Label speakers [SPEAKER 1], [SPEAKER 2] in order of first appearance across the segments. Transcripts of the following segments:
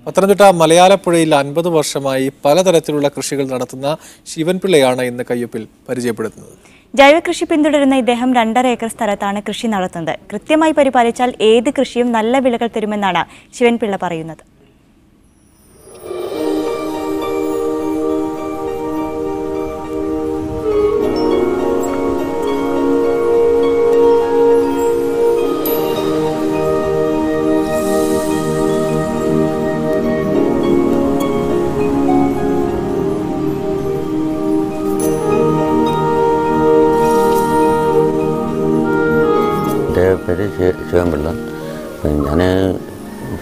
[SPEAKER 1] പത്തനംതിട്ട മലയാലപ്പുഴയിൽ 50 വർഷമായി പലതരത്തിലുള്ള കൃഷികൾ നടത്തുന്ന ശിവൻപിള്ളയാണ് ഇന്ന് കയ്യൊപ്പിൽ പരിചയപ്പെടുത്തുന്നത്.
[SPEAKER 2] ജൈവകൃഷി പിന്തുടരുന്ന ഇദ്ദേഹം 2.5 ഏക്കർ സ്ഥലത്താണ് കൃഷി നടത്തുന്നത്. കൃത്യമായി പരിപാലിച്ചാൽ ഏത് കൃഷിയും നല്ല വിളകൾ തരുമെന്നാണ് ശിവൻപിള്ള പറയുന്നത്.
[SPEAKER 3] പേര് ശിവൻപിള്ള. ഞാൻ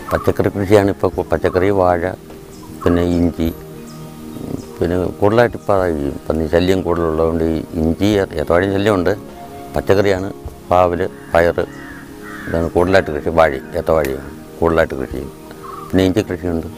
[SPEAKER 3] പച്ചക്കറി കൃഷിയാണ്. ഇപ്പോൾ പച്ചക്കറി, വാഴ, പിന്നെ ഇഞ്ചി, പിന്നെ കൂടുതലായിട്ട് ഇപ്പോൾ പന്നി ശല്യം കൂടുതലുള്ളതുകൊണ്ട് ഇഞ്ചി ഏത്തവാഴ ശല്യമുണ്ട്. പച്ചക്കറിയാണ് പാവൽ, പയർ, ഇതാണ് കൂടുതലായിട്ട് കൃഷി. വാഴ, ഏത്തവാഴയാണ് കൂടുതലായിട്ട് കൃഷി ചെയ്യും. പിന്നെ ഇഞ്ചി കൃഷിയുണ്ട്.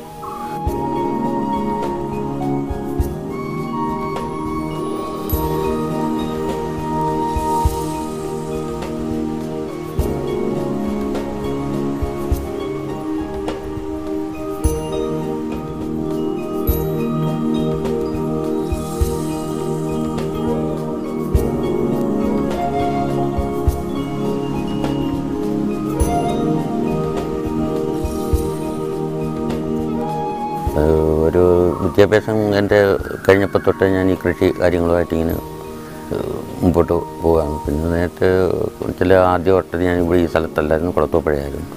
[SPEAKER 3] ഒരു വിദ്യാഭ്യാസം എൻ്റെ കഴിഞ്ഞപ്പോൾ തൊട്ട് ഞാൻ ഈ കൃഷി കാര്യങ്ങളുമായിട്ട് ഇങ്ങനെ മുമ്പോട്ട് പോവുകയാണ്. പിന്നെ നേരത്തെ ചില ആദ്യമായിട്ട് ഞാൻ ഇവിടെ ഈ സ്ഥലത്തല്ലായിരുന്നു, കുളത്തൂപ്പുഴയായിരുന്നു.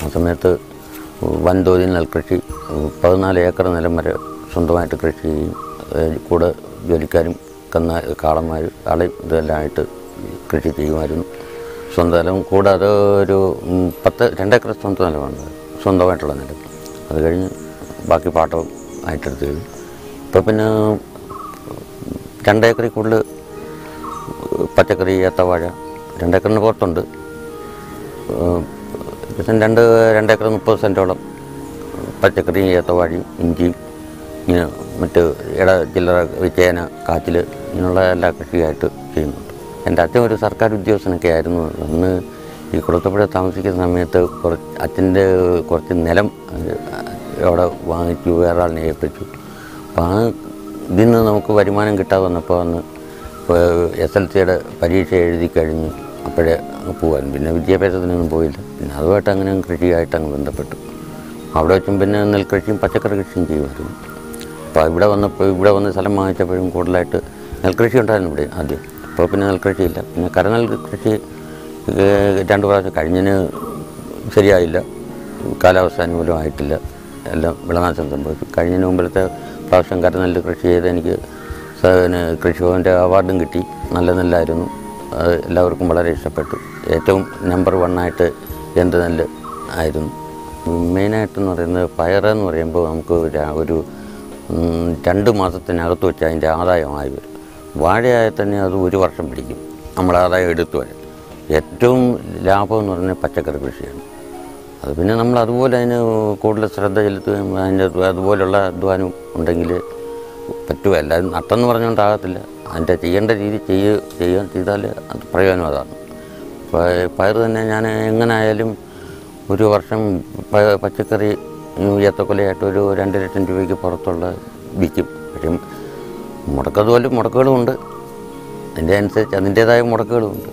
[SPEAKER 3] ആ സമയത്ത് വൻതോതിൽ നെൽകൃഷി 14 ഏക്കർ നിലം വരെ സ്വന്തമായിട്ട് കൃഷി ചെയ്യും. കൂടെ ജോലിക്കാരും കാളന്മാർ ഇതെല്ലാം ആയിട്ട് കൃഷി ചെയ്യുമായിരുന്നു. സ്വന്തം നിലം കൂടാതെ ഒരു 2 ഏക്കർ സ്വന്തം നിലമുണ്ട്, സ്വന്തമായിട്ടുള്ള നിലം. അത് കഴിഞ്ഞ് ബാക്കി പാട്ടവും ആയിട്ടെടുത്ത് കഴിഞ്ഞു. ഇപ്പോൾ പിന്നെ 2 ഏക്കറിൽ കൂടുതൽ പച്ചക്കറി, ഏത്തവാഴ 2 ഏക്കറിന് പുറത്തുണ്ട്. പിന്നെ 2 ഏക്കർ 30 സെൻറ്റോളം പച്ചക്കറിയും ഏത്തവാഴയും ഇഞ്ചിയും ഇങ്ങനെ മറ്റ് ചില്ലറ ചേന, കാച്ചിൽ ഇങ്ങനെയുള്ള എല്ലാ കൃഷിയായിട്ട് ചെയ്യുന്നുണ്ട്. എൻ്റെ അച്ഛൻ ഒരു സർക്കാർ ഉദ്യോഗസ്ഥനൊക്കെ ആയിരുന്നു. അന്ന് ഈ കുളത്തൂപ്പുഴ താമസിക്കുന്ന സമയത്ത് അച്ഛൻ്റെ കുറച്ച് നിലം അവിടെ വാങ്ങിച്ചു, വേറെ ആളിനെ ഏൽപ്പിച്ചു. അപ്പോൾ ഇതിൽ നിന്ന് നമുക്ക് വരുമാനം കിട്ടാതെ വന്നപ്പോൾ അന്ന് SLCയുടെ പരീക്ഷ എഴുതി കഴിഞ്ഞ് അപ്പോഴേ പോകാൻ, പിന്നെ വിദ്യാഭ്യാസത്തിനൊന്നും പോയില്ല. പിന്നെ അതുമായിട്ട് അങ്ങനെ കൃഷിയായിട്ട് അങ്ങ് ബന്ധപ്പെട്ടു. അവിടെ വെച്ചും പിന്നെ നെൽകൃഷിയും പച്ചക്കറി കൃഷിയും ചെയ്യുമായിരുന്നു. അപ്പോൾ ഇവിടെ വന്ന് സ്ഥലം വാങ്ങിച്ചപ്പോഴും കൂടുതലായിട്ട് നെൽകൃഷി ഉണ്ടായിരുന്നു ഇവിടെ ആദ്യം. അപ്പോൾ പിന്നെ നെൽകൃഷിയില്ല. പിന്നെ കരനെൽ കൃഷി 2 പ്രാവശ്യം കഴിഞ്ഞതിന് ശരിയായില്ല, കാലാവസ്ഥ അനുകൂലമായിട്ടില്ല, എല്ലാം വിളനാശം സംഭവിച്ചു. കഴിഞ്ഞതിന് മുമ്പിലത്തെ പ്രാവശ്യം കരനെല്ല് കൃഷി ചെയ്ത് എനിക്ക് കൃഷിഭവൻ്റെ അവാർഡും കിട്ടി. നല്ല നെല്ലായിരുന്നു. അത് എല്ലാവർക്കും വളരെ ഇഷ്ടപ്പെട്ടു. ഏറ്റവും നമ്പർ 1 ആയിട്ട് എൻ്റെ നെല്ല് ആയിരുന്നു. മെയിനായിട്ടെന്ന് പറയുന്നത് പയറെന്ന് പറയുമ്പോൾ നമുക്ക് ഒരു 2 മാസത്തിനകത്ത് വെച്ച് അതിൻ്റെ ആദായമായി വരും. വാഴയായാൽ തന്നെ അത് 1 വർഷം പിടിക്കും നമ്മൾ ആദായം എടുത്തു വരാൻ. ഏറ്റവും ലാഭം എന്ന് പറയുന്നത് പച്ചക്കറി കൃഷിയാണ്. അത് പിന്നെ നമ്മൾ അതുപോലെ അതിന് കൂടുതൽ ശ്രദ്ധ ചെലുത്തുകയും അതിൻ്റെ അതുപോലുള്ള അധ്വാനം ഉണ്ടെങ്കിൽ പറ്റുക. എല്ലാവരും നട്ടെന്ന് പറഞ്ഞുകൊണ്ടാകത്തില്ല. അതിൻ്റെ ചെയ്യേണ്ട രീതി ചെയ്താൽ അത് പ്രയോജനം അതാണ്. പയർ തന്നെ ഞാൻ എങ്ങനെ ആയാലും 1 വർഷം പച്ചക്കറി ഏത്തക്കൊലയായിട്ട് ഒരു 2 ലക്ഷം രൂപയ്ക്ക് പുറത്തുള്ള വിൽക്കും. പക്ഷേ മുടക്കുകളുമുണ്ട്. അതിൻ്റെ അനുസരിച്ച് അതിൻ്റേതായ മുടക്കുകളുമുണ്ട്.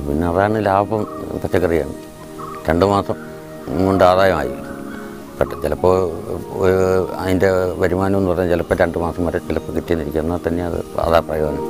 [SPEAKER 3] പിന്നെ അതാണ് ലാഭം. പച്ചക്കറിയാണ് 2 മാസം കൊണ്ട് ആദായമായി. ചിലപ്പോൾ അതിൻ്റെ വരുമാനം എന്ന് പറഞ്ഞാൽ ചിലപ്പോൾ 2 മാസം വരെ ചിലപ്പോൾ കിട്ടിയെന്നിരിക്കും. എന്നാൽ തന്നെ അത് പ്രയോജനം.